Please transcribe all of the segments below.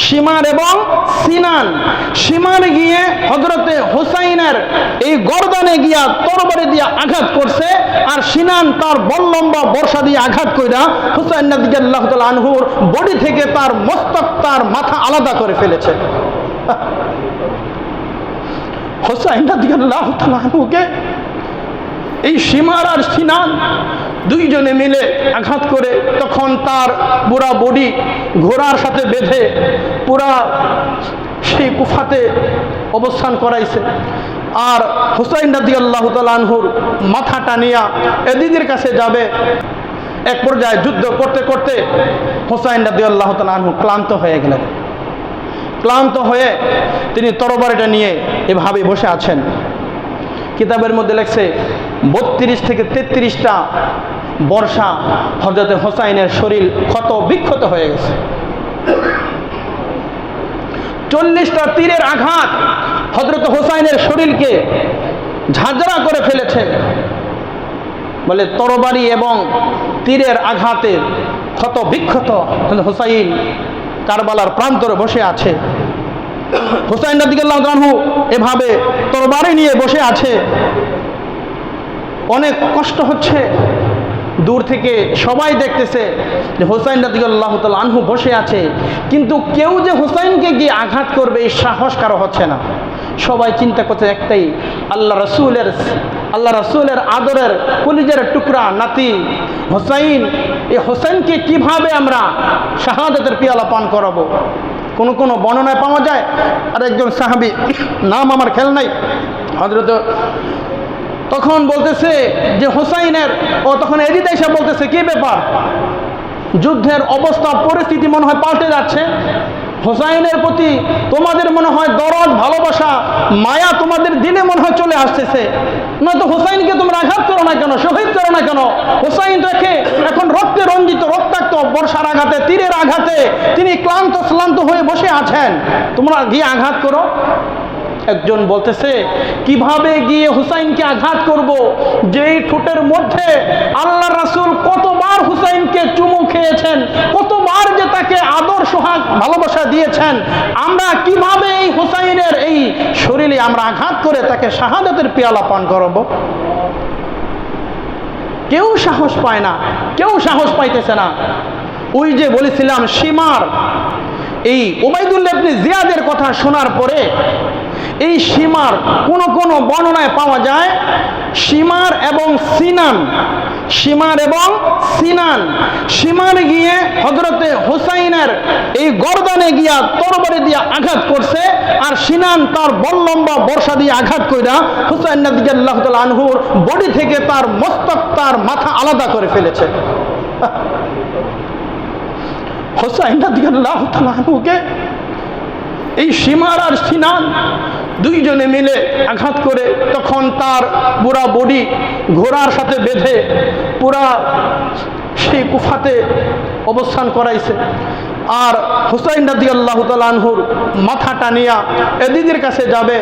Shimmer এবং সিনান। Shimmer গিয়ে হযরতে হুসাইনের এই গর্দানে গিয়া তরবারি দিয়ে আঘাত করছে, আর সিনান তার বল্লম্বা বর্ষা দিয়ে আঘাত কইরা হুসাইন রাদিয়াল্লাহু তাআলা আনহুর বডি থেকে তার মস্তক, তার মাথা আলাদা করে ফেলেছে। হুসাইন রাদিয়াল্লাহু তাআলা আনহুকে এই শিমার আর সিনান দুইজনে মিলে আঘাত করে তখন তার পুরা বডি ঘোড়ার সাথে বেঁধে পুরা সেই কুফাতে অবস্থান করাইছে। আর হুসাইন রাদিয়াল্লাহু তাআলা আনহুর মাথাটা নিয়া এজিদের কাছে যাবে। এক পর্যায়ে যুদ্ধ করতে করতে হুসাইন রাদিয়াল্লাহু তাআলা আনহু ক্লান্ত হয়ে গেলেন। ক্লান্ত হয়ে তিনি তরবারিটা নিয়ে এভাবে বসে আছেন। কিতাবের মধ্যে লেখছে 32 থেকে 33টা বর্ষা হযরতে হুসাইনের শরীর ক্ষত বিক্ষত হয়ে গেছে। 40টা তীরের আঘাত হযরতে হুসাইনের শরীরকে ঝাঁঝরা করে ফেলেছে। বলে তরবারি এবং তীরের আঘাতে ক্ষত বিক্ষত হুসাইন কারবালার প্রান্তরে বসে আছে। হুসাইন রাদিয়াল্লাহু আনহু এভাবে তরবারি নিয়ে বসে আছে, অনেক কষ্ট হচ্ছে। দূর থেকে সবাই দেখতেছে যে হুসাইন রাদিয়াল্লাহু তাআলা আনহু বসে আছে, কিন্তু কেউ যে হুসাইনকে গিয়ে আঘাত করবে এই সাহস কারো হচ্ছে না। সবাই চিন্তা করছে একটাই, আল্লাহ রাসূলের আদরের কলিজার টুকরা নাতি হুসাইন, এই হুসাইনকে কিভাবে আমরা শাহাদাতের পিয়ালা পান করাবো। কোন বর্ণনায় পাওয়া যায়, আর একজন সাহাবী, নাম আমার খেয়াল নাই, হযরত তখন বলতেছে যে হুসাইনের, ও তখন এজিদ এসে বলতেছে কি ব্যাপার, যুদ্ধের অবস্থা পরিস্থিতি মনে হয় পাল্টে যাচ্ছে, হুসাইনের প্রতি তোমাদের মনে হয় দরদ, ভালোবাসা, মায়া তোমাদের দিলে মনে হয় চলে আসতেছে, নয়তো হুসাইনকে তোমরা আঘাত করো না কেন, শহীদ করো না কেন? হুসাইন দেখে এখন রক্তে রঞ্জিত, রক্তাক্ত, বর্ষার আঘাতে, তীরের আঘাতে তিনি ক্লান্ত হয়ে বসে আছেন, তোমরা গিয়ে আঘাত করো। একজন বলতেছে কিভাবে গিয়ে হুসাইনকে আঘাত করব, যেই ঠোঁটের মধ্যে আল্লাহ রাসূল কতবার হুসাইনকে চুমু খেয়েছেন, কতবার যে তাকে আদর সোহাগ ভালোবাসা দিয়েছেন, আমরা কিভাবে এই হুসাইনের এই শরীরে আমরা আঘাত করে তাকে শাহাদাতের পেয়ালা পান করাবো? কেউ সাহস পায় না, কেউ সাহস পাইতেছে না। ওই যে বলেছিলাম শিমার, এই উবাইদুল্লাহ ইবনে জিয়াদের কথা শোনার পরে এই শিমার কোন বর্ণনায় পাওয়া যায় শিমার এবং সিনান, শিমার গিয়ে হযরতে হুসাইনের এই গর্দানে গিয়া তরবারি দিয়ে আঘাত করছে, আর সিনান তার বল্লম্বা বর্ষা দিয়ে আঘাত কইরা হুসাইন রাদিয়াল্লাহু তাআলা আনহুর বডি থেকে তার মস্তক, তার মাথা আলাদা করে ফেলেছে। হুসাইন রাদিয়াল্লাহু তাআলা আনহুকে এই শিমার আর সিনান দুইজনে মিলে আঘাত করে তখন তার পুরা বডি ঘোড়ার সাথে বেঁধে পুরা সেই কুফাতে অবস্থান করাইছে। আর হুসাইন রাদিয়াল্লাহু তাআলা আনহুর মাথাটা নিয়া এজিদের কাছে যাবে।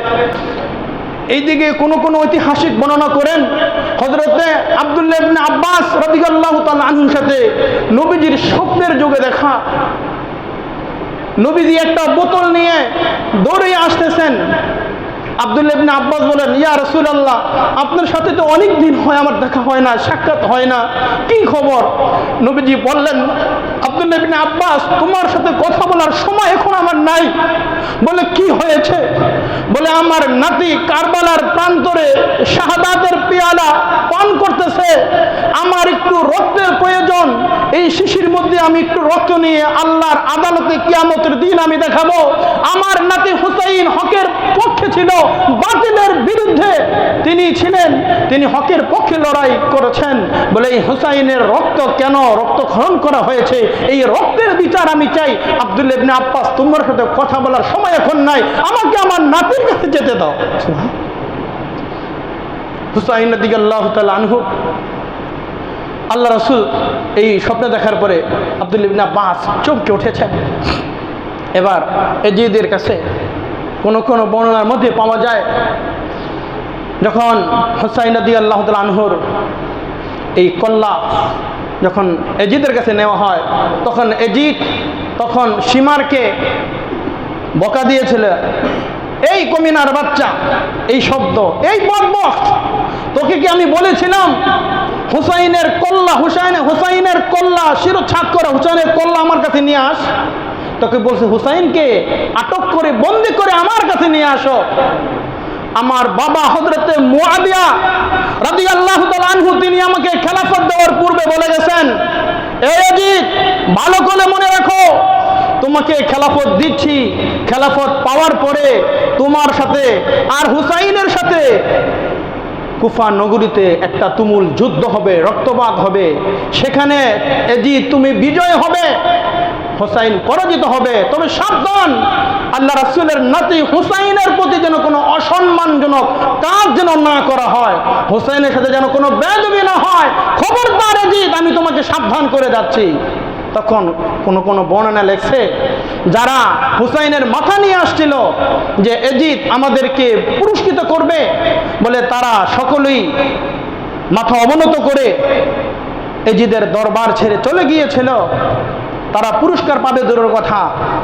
এইদিকে কোন ঐতিহাসিক বর্ণনা করেন হযরতে আব্দুল্লাহ ইবনে আব্বাস রাদিয়াল্লাহু তাআলা আনহুর সাথে নবীজির স্বপ্নের যুগে দেখা। নবীজি একটা বোতল নিয়ে দৌড়ে আসতেছেন। আব্দুল্লাহ ইবনে আব্বাস বলেন, ইয়া রাসূলুল্লাহ, আপনার সাথে তো অনেক দিন হয় আমার দেখা হয় না, সাক্ষাৎ হয় না, কি খবর? নবীজি বললেন, আব্দুল্লাহ ইবনে আব্বাস, তোমার সাথে কথা বলার সময় এখন আমার নাই। বলে কি হয়েছে? বলে আমার নাতি কারবালার প্রান্তরে শাহাদাতের পেয়ালা পান করতেছে, আমার একটু রক্তের প্রয়োজন, এই শিশির মধ্যে আমি একটু রক্ত নিয়ে আল্লাহর আদালতে কিয়ামতের দিন আমি দেখাবো আমার নাতি হুসাইন হকের পক্ষে ছিল, বাতিলের বিরুদ্ধে তিনি ছিলেন, তিনি হকের পক্ষে লড়াই করেছেন। বলে এই হুসাইনের রক্ত কেন রক্তক্ষরণ করা হয়েছে, এই রক্তের বিচার আমি চাই। আব্দুল্লাহ ইবনে আব্বাস, তোমার সাথে কথা বলার সময় এখন নাই, আমাকে আমার নাতির কাছে যেতে দাও। হুসাইন রাদিয়াল্লাহু তাআলা আনহু, আল্লাহ রাসূল এই স্বপ্ন দেখার পরে আব্দুল্লাহ ইবনে আব্বাস চমকে উঠেছেন। এবার এজিদের কাছে কোন বর্ণনার মধ্যে পাওয়া যায় যখন হুসাইন রাদিয়াল্লাহু তাআলা আনহুর এই কল্লা যখন এজিদের কাছে নেওয়া হয়, তখন এজিদ শিমারকে বকা দিয়েছিল, এই কমিনার বাচ্চা, এই শব্দ, এই বদবক, তোকে কি আমি বলেছিলাম হুসাইনের কল্লা শিরোচ্ছেদ করে হুসাইনের কল্লা আমার কাছে নিয়ে আস? তোকে বলছে হুসাইনকে আটক করে বন্দি করে আমার কাছে নিয়ে আসো। আমার বাবা হযরতে মুআবিয়া রাদিয়াল্লাহু তাআলা আনহু তিনি আমাকে খেলাফত দেওয়ার পূর্বে বলে গেছেন, এই ইয়াজিদ ভালো করে মনে রাখো, তোমাকে খেলাফত দিচ্ছি, খেলাফত পাওয়ার পরে তোমার সাথে আর হুসাইনের সাথে কুফা নগরীতে একটা তুমুল যুদ্ধ হবে, রক্তপাত হবে, সেখানে ইয়াজিদ তুমি বিজয় হবে, হুসাইন পরাজিত হবে। তবে সাবধান, আল্লাহ রাসূলের নাতি হুসাইনের প্রতি যেন কোনো অসম্মানজনক কাজ যেন না করা হয়, হুসাইনের সাথে যেন কোনো বেয়াদবি না হয়, খবরদার ইয়াজিদ, আমি তোমাকে সাবধান করে যাচ্ছি। তখন কোন বর্ণনা লেখছে, যারা হুসাইনের মাথা নিয়ে আসছিল যে ইয়াজিদ আমাদেরকে পুরস্কৃত করবে বলে, তারা সকলেই মাথা অবনত করে ইয়াজিদের দরবার ছেড়ে চলে গিয়েছিল। তারা পুরস্কার পাবে দূরের কথা,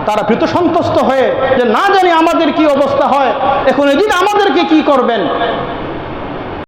তারা ভীত সন্ত্রস্ত হয়ে যে না জানি আমাদের কি অবস্থা হয়, এখন ইয়াজিদ আমাদেরকে কি করবেন।